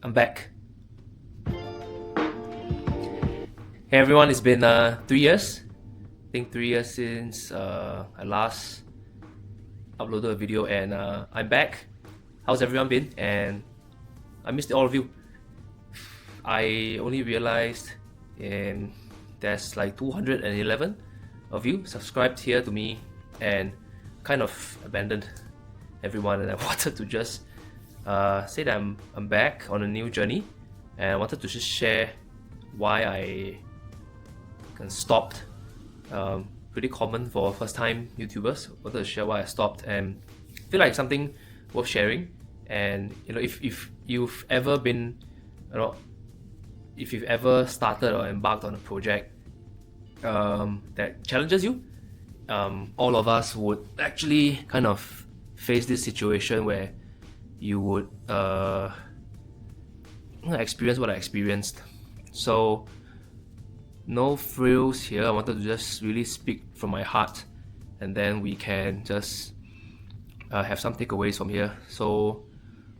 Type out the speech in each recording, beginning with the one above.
I'm back. Hey everyone, it's been 3 years. I think 3 years since I last uploaded a video, and I'm back. How's everyone been? And I missed all of you. I only realized there's like 211 of you subscribed here to me and kind of abandoned everyone, and I wanted to just say that I'm back on a new journey, and I wanted to just share why I stopped. Pretty common for first-time YouTubers. Wanted to share why I stopped, and feel like something worth sharing. And if you've ever been, if you've ever started or embarked on a project that challenges you, all of us would actually kind of face this situation where you would experience what I experienced. So no frills here. I wanted to just really speak from my heart, and then we can just have some takeaways from here. So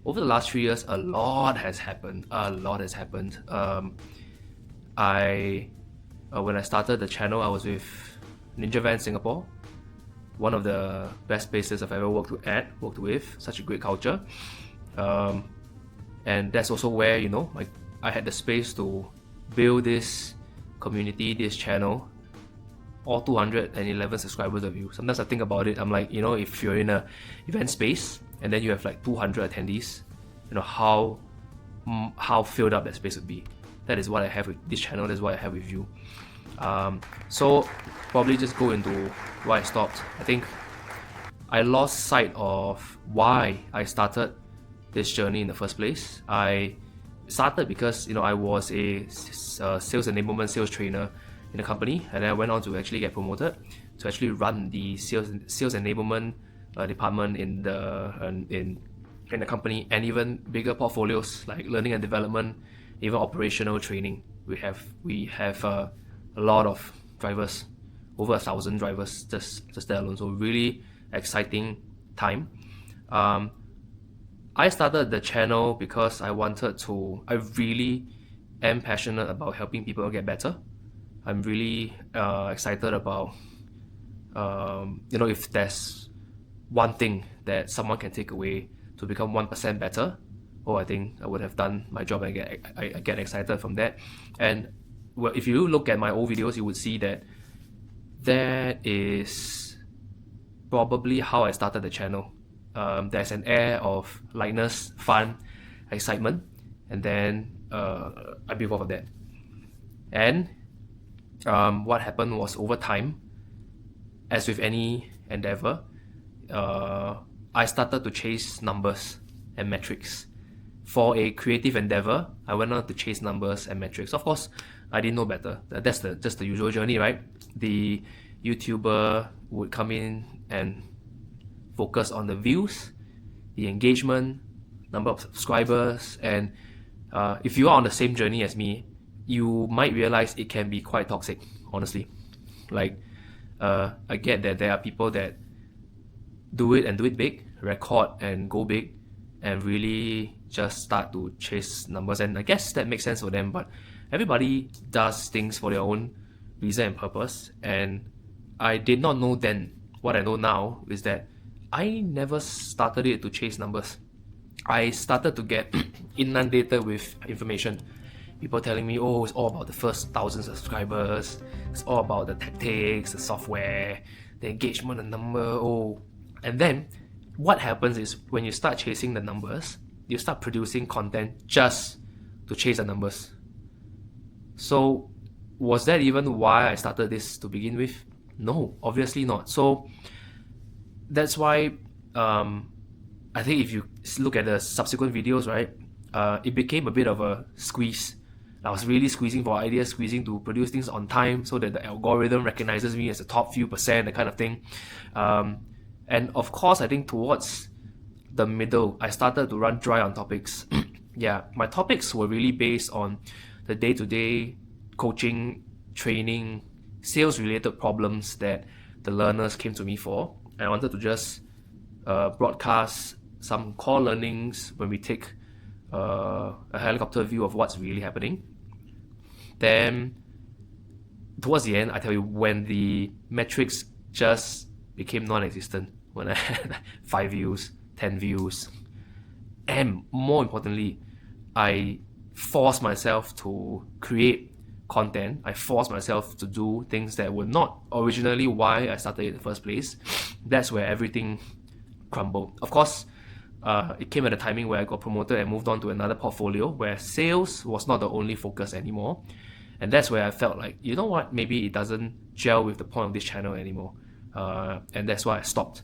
over the last 3 years, a lot has happened. When I started the channel, I was with Ninja Van Singapore, one of the best places I've ever worked with. Such a great culture, and that's also where I had the space to build this community, this channel, all 211 subscribers of you. Sometimes I think about it, I'm like, if you're in a event space and then you have like 200 attendees, how filled up that space would be. That is what I have with this channel. That's what I have with you. So probably just go into why I stopped. I think I lost sight of why I started this journey in the first place. I started because I was a sales enablement sales trainer in a company, and then I went on to actually get promoted to actually run the sales enablement department in the company, and even bigger portfolios like learning and development, even operational training. We have a lot of drivers, over 1,000 drivers just there alone. So really exciting time. I started the channel because I really am passionate about helping people get better. I'm really excited about, if there's one thing that someone can take away to become 1% better, I think I would have done my job, and I get excited from that. And well, if you look at my old videos, you would see that is probably how I started the channel. There's an air of lightness, fun, excitement, and then I built off of that. And what happened was, over time, as with any endeavor, I started to chase numbers and metrics. For a creative endeavor, I went on to chase numbers and metrics. Of course, I didn't know better. That's just the usual journey, right? The YouTuber would come in and focus on the views, the engagement, number of subscribers, and if you are on the same journey as me, you might realize it can be quite toxic, honestly. Like, I get that there are people that do it big, record and go big, and really just start to chase numbers, and I guess that makes sense for them, but everybody does things for their own reason and purpose. And I did not know then. What I know now is that I never started it to chase numbers. I started to get inundated with information. People telling me, it's all about the first 1,000 subscribers. It's all about the tactics, the software, the engagement, the number. And then what happens is, when you start chasing the numbers, you start producing content just to chase the numbers. So was that even why I started this to begin with? No, obviously not. So that's why I think if you look at the subsequent videos, right, it became a bit of a squeeze. I was really squeezing for ideas, squeezing to produce things on time so that the algorithm recognizes me as the top few percent, that kind of thing. And of course, I think towards the middle, I started to run dry on topics. Yeah, my topics were really based on the day-to-day coaching, training, sales-related problems that the learners came to me for. And I wanted to just broadcast some core learnings when we take a helicopter view of what's really happening. Then towards the end, I tell you, when the metrics just became non-existent, when I had 5 views, 10 views, and more importantly, I forced myself to create content. I forced myself to do things that were not originally why I started in the first place. That's where everything crumbled. Of course, it came at a timing where I got promoted and moved on to another portfolio where sales was not the only focus anymore. And that's where I felt like, you know what, maybe it doesn't gel with the point of this channel anymore. And that's why I stopped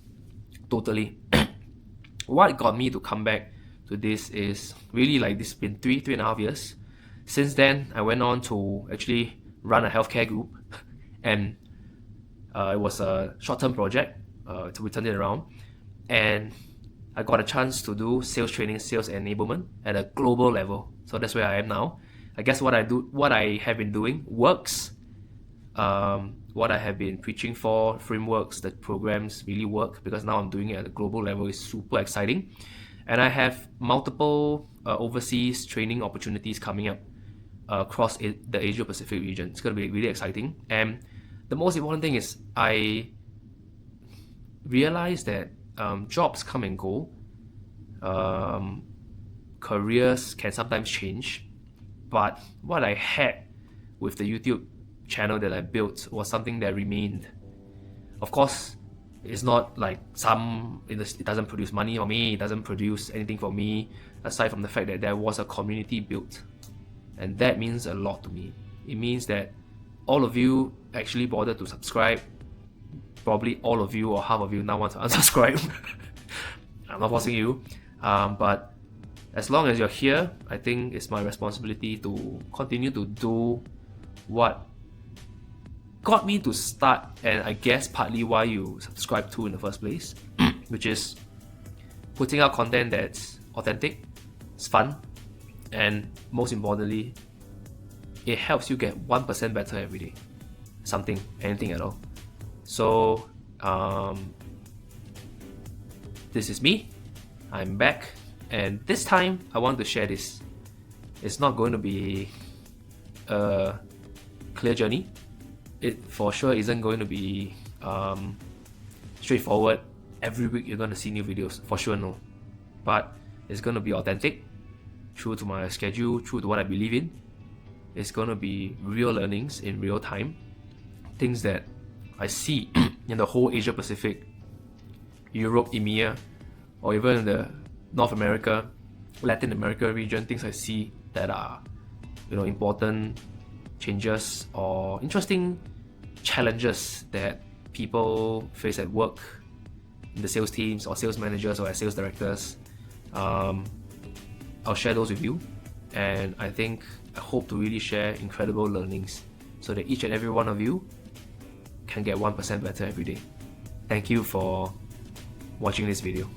totally. What got me to come back to this is really like this been 3.5 years. Since then, I went on to actually run a healthcare group, and it was a short-term project to turn it around, and I got a chance to do sales training, sales enablement at a global level. So that's where I am now. I guess what I have been doing works. What I have been preaching for, frameworks, the programs really work, because now I'm doing it at a global level. Is super exciting. And I have multiple overseas training opportunities coming up across the Asia Pacific region. It's going to be really exciting. And the most important thing is I realized that jobs come and go. Careers can sometimes change. But what I had with the YouTube channel that I built was something that remained. Of course, it's not like it doesn't produce money for me, it doesn't produce anything for me, aside from the fact that there was a community built. And that means a lot to me. It means that all of you actually bothered to subscribe. Probably all of you or half of you now want to unsubscribe. I'm not forcing you. But as long as you're here, I think it's my responsibility to continue to do what got me to start, and I guess partly why you subscribe to in the first place, which is putting out content that's authentic, it's fun, and most importantly, it helps you get 1% better every day. Something, anything at all. So, this is me. I'm back, and this time I want to share this. It's not going to be a clear journey. It for sure isn't going to be straightforward. Every week you're going to see new videos, for sure, no. But it's going to be authentic, true to my schedule, true to what I believe in. It's going to be real learnings in real time, things that I see in the whole Asia Pacific, Europe, EMEA, or even in the North America, Latin America region, things I see that are, important changes or interesting challenges that people face at work, in the sales teams or sales managers or as sales directors. I'll share those with you, and I hope to really share incredible learnings so that each and every one of you can get 1% better every day. Thank you for watching this video.